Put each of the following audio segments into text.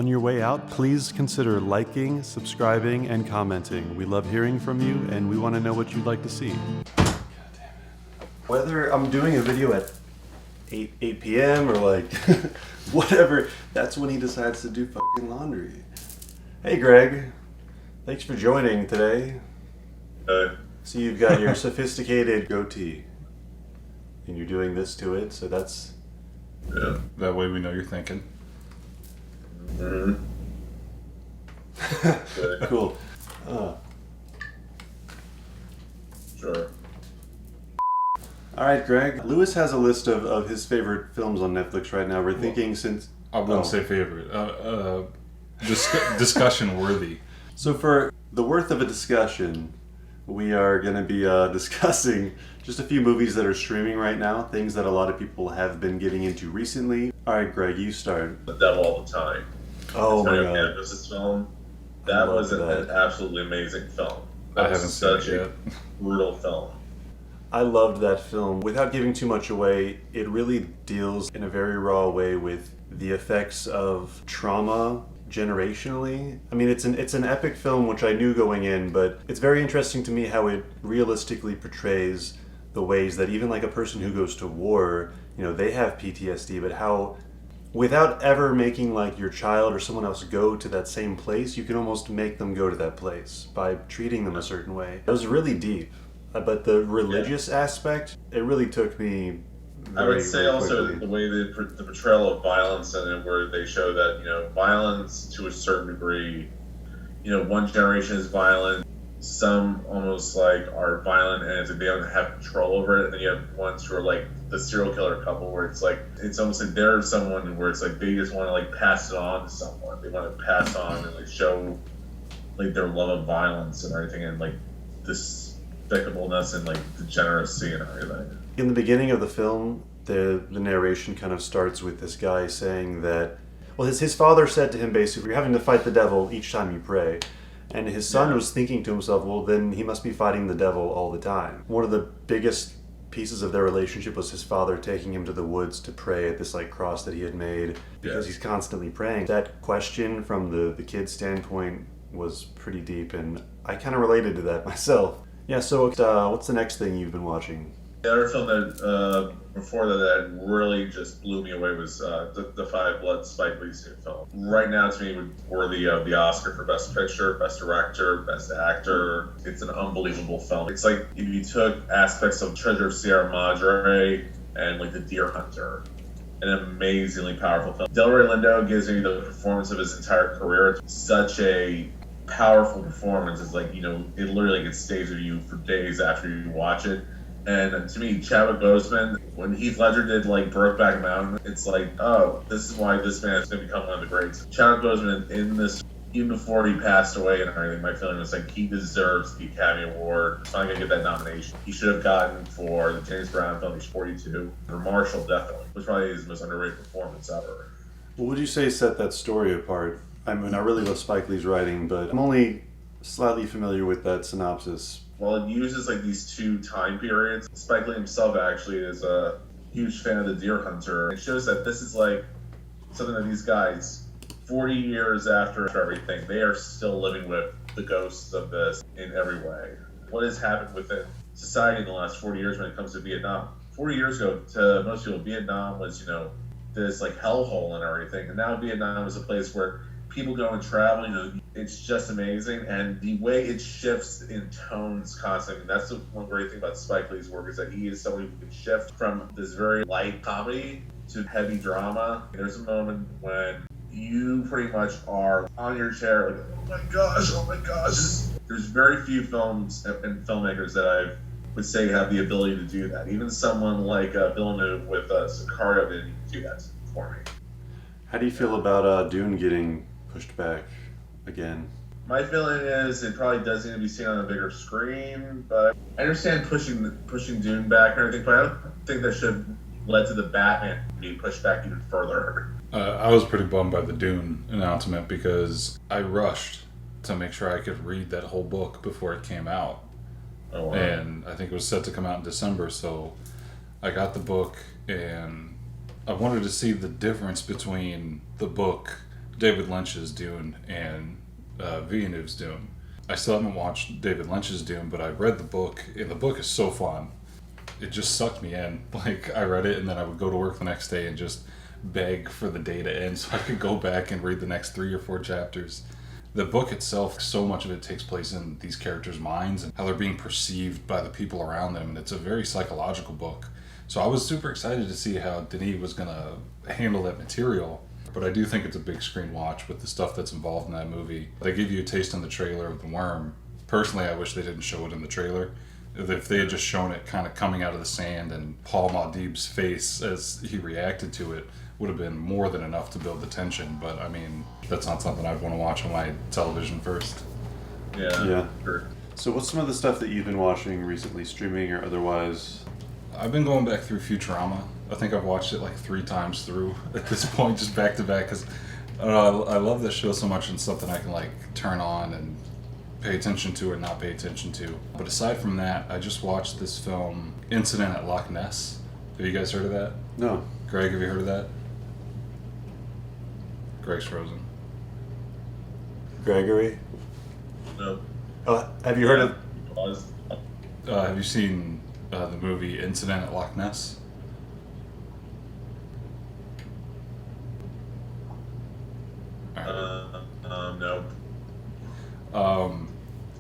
On your way out, please consider liking, subscribing, and commenting. We love hearing from you, and we want to know what you'd like to see. God damn it. Whether I'm doing a video at 8 p.m. or like whatever, that's when he decides to do fucking laundry. Hey Greg, thanks for joining today. So you've got your sophisticated goatee, and you're doing this to it, so that's... Yeah, that way we know you're thinking. Mm-hmm. Cool. Sure. Alright, Greg. Lewis has a list of his favorite films on Netflix right now. We're thinking since... I wouldn't say favorite. Discussion worthy. So for the worth of a discussion, we are going to be discussing just a few movies that are streaming right now, things that a lot of people have been getting into recently. Alright, Greg, you start. The Devil All the Time. Oh my god. Canvas film. That was an absolutely amazing film. I haven't seen it yet. Brutal film. I loved that film. Without giving too much away, it really deals in a very raw way with the effects of trauma generationally. I mean, it's an epic film, which I knew going in, but it's very interesting to me how it realistically portrays the ways that even like a person who goes to war, you know, they have PTSD, but how without ever making like your child or someone else go to that same place, you can almost make them go to that place by treating them a certain way. It was really deep, but the religious aspect, it really took me I would say also quickly. the way the portrayal of violence in it, where they show that, you know, violence to a certain degree, you know, one generation is violent, some almost like are violent and they don't have control over it, and then you have ones who are like the serial killer couple, where it's like, it's almost like they're someone where it's like they just want to like pass it on to someone. They want to pass on and like show like their love of violence and everything, and like despicableness and like degeneracy and everything. In the beginning of the film, the narration kind of starts with this guy saying that, well, his father said to him basically, you're having to fight the devil each time you pray. And his son was thinking to himself, well, then he must be fighting the devil all the time. One of the biggest pieces of their relationship was his father taking him to the woods to pray at this like cross that he had made, because he's constantly praying. That question from the kid's standpoint was pretty deep, and I kind of related to that myself. Yeah, so what's the next thing you've been watching? The other film that before that really just blew me away was the Five Blood, Spike Lee's new film. Right now, to me, worthy of the Oscar for Best Picture, Best Director, Best Actor. It's an unbelievable film. It's like if you took aspects of Treasure of Sierra Madre and like The Deer Hunter. An amazingly powerful film. Delroy Lindo gives me the performance of his entire career. It's such a powerful performance. It's like, you know, it literally like, stays with you for days after you watch it. And to me, Chadwick Boseman, when Heath Ledger did like Brokeback Mountain, it's like, oh, this is why this man is going to become one of the greats. Chadwick Boseman in this, even before he passed away and everything, my feeling was like he deserves the Academy Award. He's not going to get that nomination. He should have gotten for the James Brown film, he's 42. For Marshall, definitely. It was probably his most underrated performance ever. What would you say set that story apart? I mean, I really love Spike Lee's writing, but I'm only slightly familiar with that synopsis. Well, it uses like these two time periods. Spike Lee himself actually is a huge fan of The Deer Hunter. It shows that this is like something that these guys, 40 years after everything, they are still living with the ghosts of this in every way. What has happened within society in the last 40 years when it comes to Vietnam? 40 years ago, to most people, Vietnam was, you know, this like hellhole and everything. And now Vietnam is a place where people go and travel, you know, it's just amazing. And the way it shifts in tones constantly, that's the one great thing about Spike Lee's work, is that he is someone who can shift from this very light comedy to heavy drama. There's a moment when you pretty much are on your chair like, oh my gosh. There's very few films and filmmakers that I would say have the ability to do that. Even someone like Villeneuve with Sicario didn't do that for me. How do you feel about Dune getting pushed back again? My feeling is it probably does need to be seen on a bigger screen, but I understand pushing Dune back and everything, but I don't think that should have led to the Batman being pushed back even further. I was pretty bummed by the Dune announcement because I rushed to make sure I could read that whole book before it came out. Oh, wow. And I think it was set to come out in December, so I got the book and I wanted to see the difference between the book David Lynch's Dune and Villeneuve's Dune. I still haven't watched David Lynch's Dune, but I read the book, and the book is so fun. It just sucked me in. Like, I read it, and then I would go to work the next day and just beg for the day to end so I could go back and read the next 3 or 4 chapters. The book itself, so much of it takes place in these characters' minds and how they're being perceived by the people around them, and it's a very psychological book. So I was super excited to see how Denis was going to handle that material. But I do think it's a big screen watch with the stuff that's involved in that movie. They give you a taste in the trailer of the worm. Personally, I wish they didn't show it in the trailer. If they had just shown it kind of coming out of the sand and Paul Maudib's face as he reacted to it would have been more than enough to build the tension. But I mean, that's not something I'd want to watch on my television first. Yeah. Sure. So what's some of the stuff that you've been watching recently, streaming or otherwise? I've been going back through Futurama. I think I've watched it like 3 times through at this point, just back to back, because I love this show so much, and something I can like turn on and pay attention to or not pay attention to. But aside from that, I just watched this film, Incident at Loch Ness. Have you guys heard of that? No. Greg, have you heard of that? Greg's frozen. Gregory? No. Oh, have you heard of... Pause. Have you seen the movie Incident at Loch Ness? No.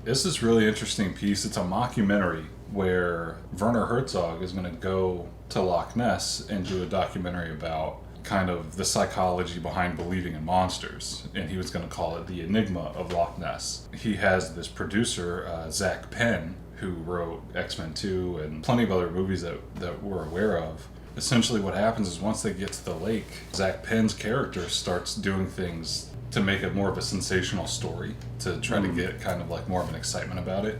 It's this really interesting piece. It's a mockumentary where Werner Herzog is going to go to Loch Ness and do a documentary about kind of the psychology behind believing in monsters. And he was going to call it The Enigma of Loch Ness. He has this producer, Zach Penn, who wrote X-Men 2 and plenty of other movies that we're aware of. Essentially what happens is once they get to the lake, Zach Penn's character starts doing things to make it more of a sensational story, to try to get kind of like more of an excitement about it.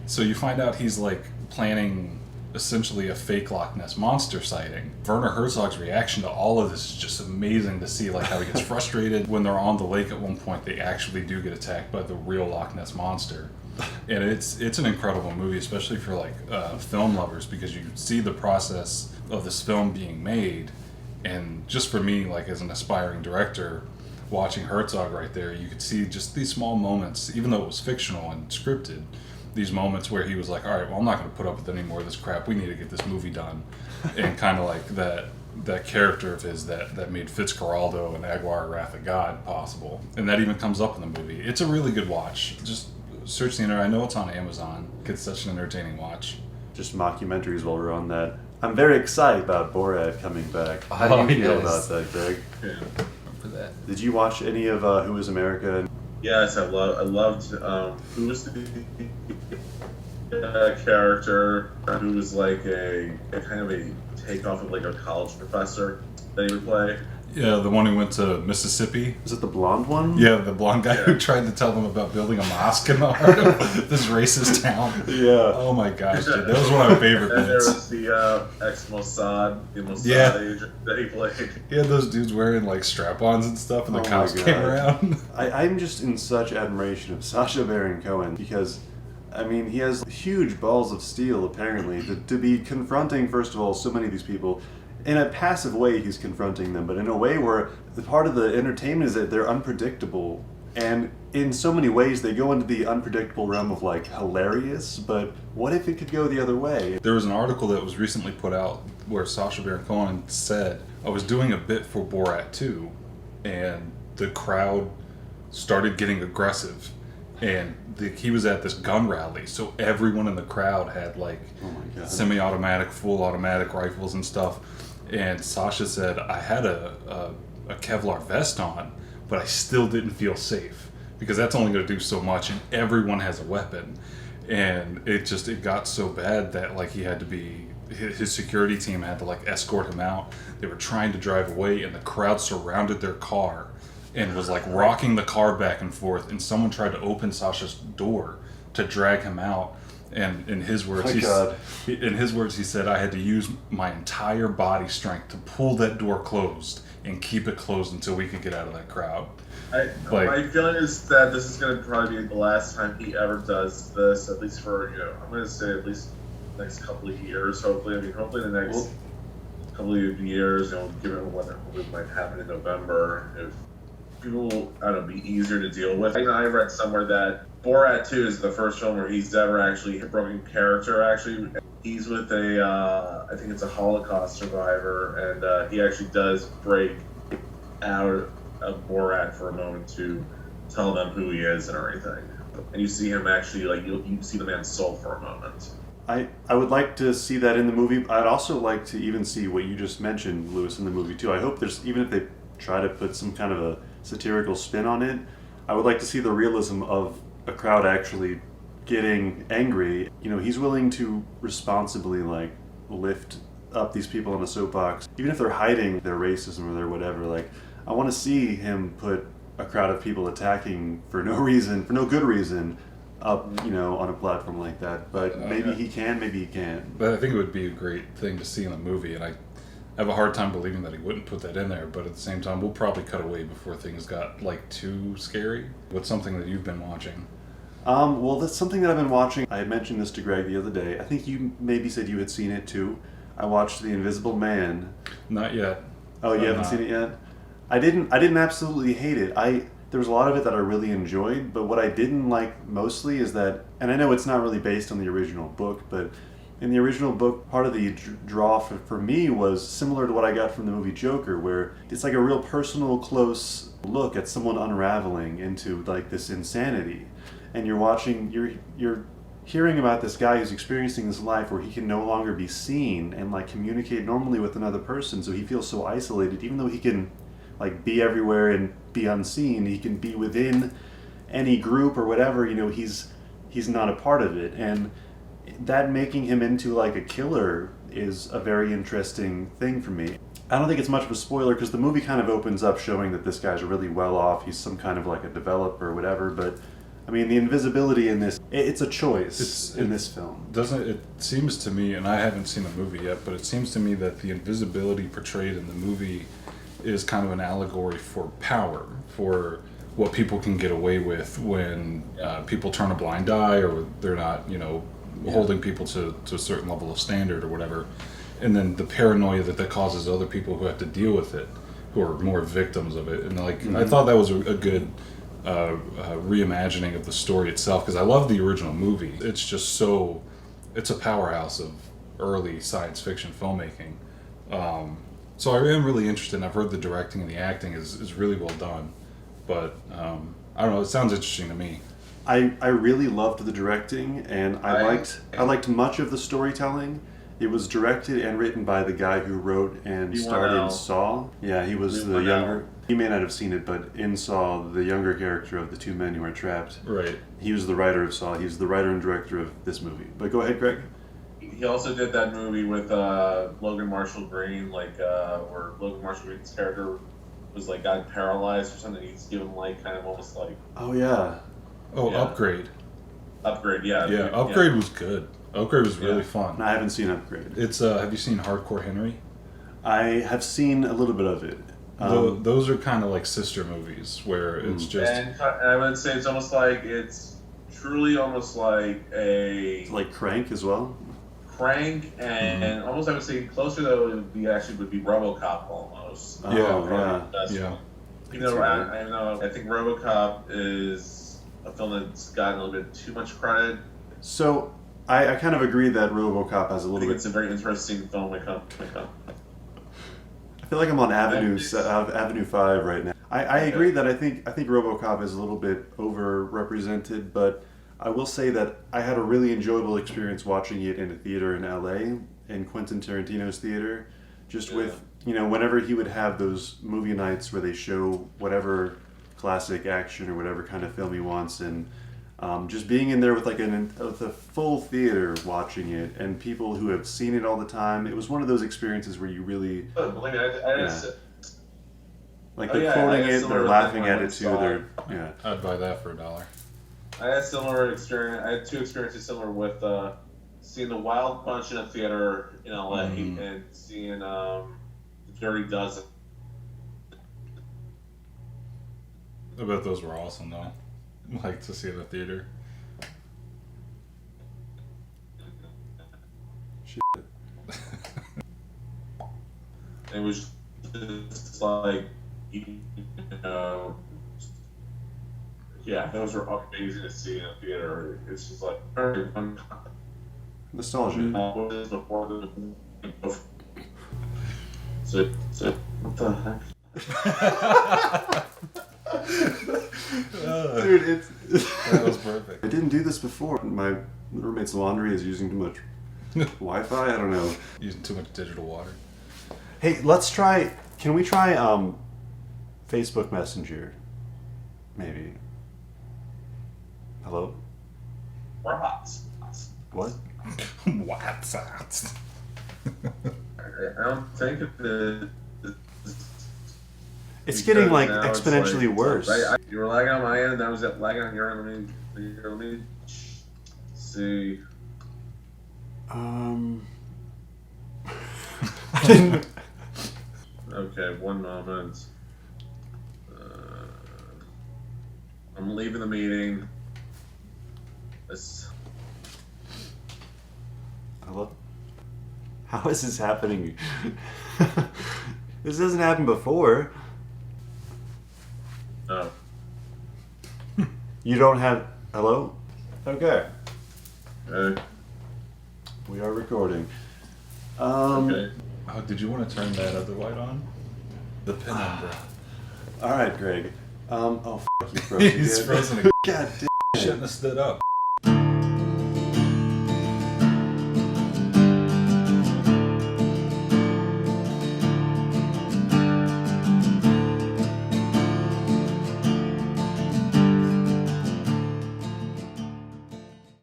So you find out he's like planning essentially a fake Loch Ness monster sighting. Werner Herzog's reaction to all of this is just amazing to see, like how he gets frustrated when they're on the lake. At one point they actually do get attacked by the real Loch Ness monster. And it's an incredible movie, especially for like film lovers, because you see the process of this film being made. And just for me, like as an aspiring director, watching Herzog right there, you could see just these small moments, even though it was fictional and scripted, these moments where he was like, all right, well, I'm not going to put up with any more of this crap. We need to get this movie done. And kind of like that character of his that made Fitzcarraldo and Aguirre Wrath of God possible. And that even comes up in the movie. It's a really good watch. Just search the internet. I know it's on Amazon. It's such an entertaining watch. Just mockumentaries while we're on that. I'm very excited about Borat coming back. How do you feel about that, Greg? Yeah. For that. Did you watch any of Who Is America? Yes, I loved who was the character who was like a kind of a takeoff of like a college professor that he would play. Yeah, the one who went to Mississippi. Is it the blonde one? Yeah, the blonde guy who tried to tell them about building a mosque in the heart of this racist town. Yeah. Oh my gosh, dude. That was one of my favorite And there bits. was the ex-Mossad, the Mossad agent that he played. He had those dudes wearing like strap-ons and stuff, and the Oh my cops God. came around. I'm just in such admiration of Sacha Baron Cohen because, I mean, he has huge balls of steel, apparently, to be confronting, first of all, so many of these people. In a passive way, he's confronting them, but in a way where the part of the entertainment is that they're unpredictable. And in so many ways, they go into the unpredictable realm of, like, hilarious, but what if it could go the other way? There was an article that was recently put out where Sacha Baron Cohen said, I was doing a bit for Borat 2, and the crowd started getting aggressive. And he was at this gun rally, so everyone in the crowd had, like, Oh my God. semi-automatic, full automatic rifles and stuff. And Sasha said, I had a Kevlar vest on, but I still didn't feel safe because that's only going to do so much, and everyone has a weapon. And it got so bad that like he had to be, his security team had to like escort him out. They were trying to drive away, and the crowd surrounded their car and was like rocking the car back and forth. And someone tried to open Sasha's door to drag him out. And in his words, he said, I had to use my entire body strength to pull that door closed and keep it closed until we could get out of that crowd. My feeling is that this is going to probably be the last time he ever does this, at least for, I'm going to say at least the next couple of years, hopefully. I mean, hopefully the next couple of years, given what might happen in November, if people, I don't know, be easier to deal with. I read somewhere that Borat 2 is the first film where he's ever actually a broken character. Actually, he's with I think it's a Holocaust survivor, and he actually does break out of Borat for a moment to tell them who he is and everything. And you see him actually, like, you see the man's soul for a moment. I would like to see that in the movie. I'd also like to even see what you just mentioned, Lewis, in the movie too. I hope there's, even if they try to put some kind of a satirical spin on it, I would like to see the realism of a crowd actually getting angry. You know, he's willing to responsibly, like, lift up these people on a soapbox, even if they're hiding their racism or their whatever. Like, I want to see him put a crowd of people attacking for no reason, for no good reason, up, you know, on a platform like that. But maybe he can, maybe he can't. But I think it would be a great thing to see in a movie, and I have a hard time believing that he wouldn't put that in there. But at the same time, we'll probably cut away before things got, like, too scary. What's something that you've been watching? Well, that's something that I've been watching. I had mentioned this to Greg the other day. I think you maybe said you had seen it too. I watched The Invisible Man. Not yet. Oh, you haven't seen it yet? I didn't absolutely hate it. There was a lot of it that I really enjoyed, but what I didn't like mostly is that, and I know it's not really based on the original book, but in the original book, part of the draw for me was similar to what I got from the movie Joker, where it's like a real personal, close look at someone unraveling into, like, this insanity. And you're hearing about this guy who's experiencing this life where he can no longer be seen and, like, communicate normally with another person, so he feels so isolated, even though he can, like, be everywhere and be unseen. He can be within any group or whatever, you know, he's not a part of it. And that making him into, like, a killer is a very interesting thing for me. I don't think it's much of a spoiler because the movie kind of opens up showing that this guy's really well off. He's some kind of, like, a developer or whatever, but I mean, the invisibility in this, it's a choice in this film. Doesn't it seems to me, and I haven't seen the movie yet, but it seems to me that the invisibility portrayed in the movie is kind of an allegory for power, for what people can get away with when people turn a blind eye, or they're not, you know, holding people to a certain level of standard or whatever. And then the paranoia that causes other people who have to deal with it, who are more victims of it. And, like, I thought that was a good reimagining of the story itself, because I love the original movie. It's just it's a powerhouse of early science fiction filmmaking. So I am really interested, and I've heard the directing and the acting is really well done. But I don't know, it sounds interesting to me. I really loved the directing, and I liked much of the storytelling. It was directed and written by the guy who wrote and starred in Saw. Yeah, he was the younger. You may not have seen it, but in Saw, the younger character of the two men who are trapped. Right. He was the writer of Saw. He's the writer and director of this movie. But go ahead, Greg. He also did that movie with Logan Marshall Green, like where Logan Marshall Green's character was, like, got paralyzed or something. He's given, like, kind of almost like. Oh yeah. Oh, yeah. Upgrade. Upgrade, yeah. Yeah, Upgrade was good. Upgrade was really fun. I haven't seen Upgrade. It's have you seen Hardcore Henry? I have seen a little bit of it. Those are kind of like sister movies where it's just. And I would say it's truly almost like a. Like Crank as well. Crank and almost, I would say closer though would be RoboCop almost. Yeah. You know, I think RoboCop is a film that's gotten a little bit too much credit. So I kind of agree that RoboCop has a little bit. It's a very interesting film. I feel like I'm on Avenue 5 right now. I agree that I think RoboCop is a little bit overrepresented, but I will say that I had a really enjoyable experience watching it in a theater in LA, in Quentin Tarantino's theater, just with, you know, whenever he would have those movie nights where they show whatever classic action or whatever kind of film he wants, and just being in there with with a full theater watching it and people who have seen it all the time. It was one of those experiences where you really like they're quoting it, they're laughing at it too. I'd buy that for $1. I had a similar experience. I had two experiences similar with seeing The Wild Bunch in a theater in LA and seeing The Dirty Dozen. I bet those were awesome though. Like to see in the theater. Shit. It was just like, you know, Yeah, those were amazing to see in a theater. It's just like very fun. Nostalgia. Before the so what the heck? Dude, it's That was perfect. I didn't do this before. My roommate's laundry is using too much Wi-Fi. I don't know. Using too much digital water. Hey, let's try. Can we try Facebook Messenger? Maybe. Hello. Robots. What? What's I don't think it. It's getting like Now it's exponentially worse. You were lagging on my end, that was it lagging on your end. Let me see. I didn't. Okay, one moment. I'm leaving the meeting. Hello? How is this happening? This doesn't happen before. No. You don't have. Hello? Okay. Okay. We are recording. Okay. Oh, did you want to turn that other light on? The pin number. Alright, Greg. Oh, f*** you froze He's again. frozen again. God damn. Shouldn't have stood up.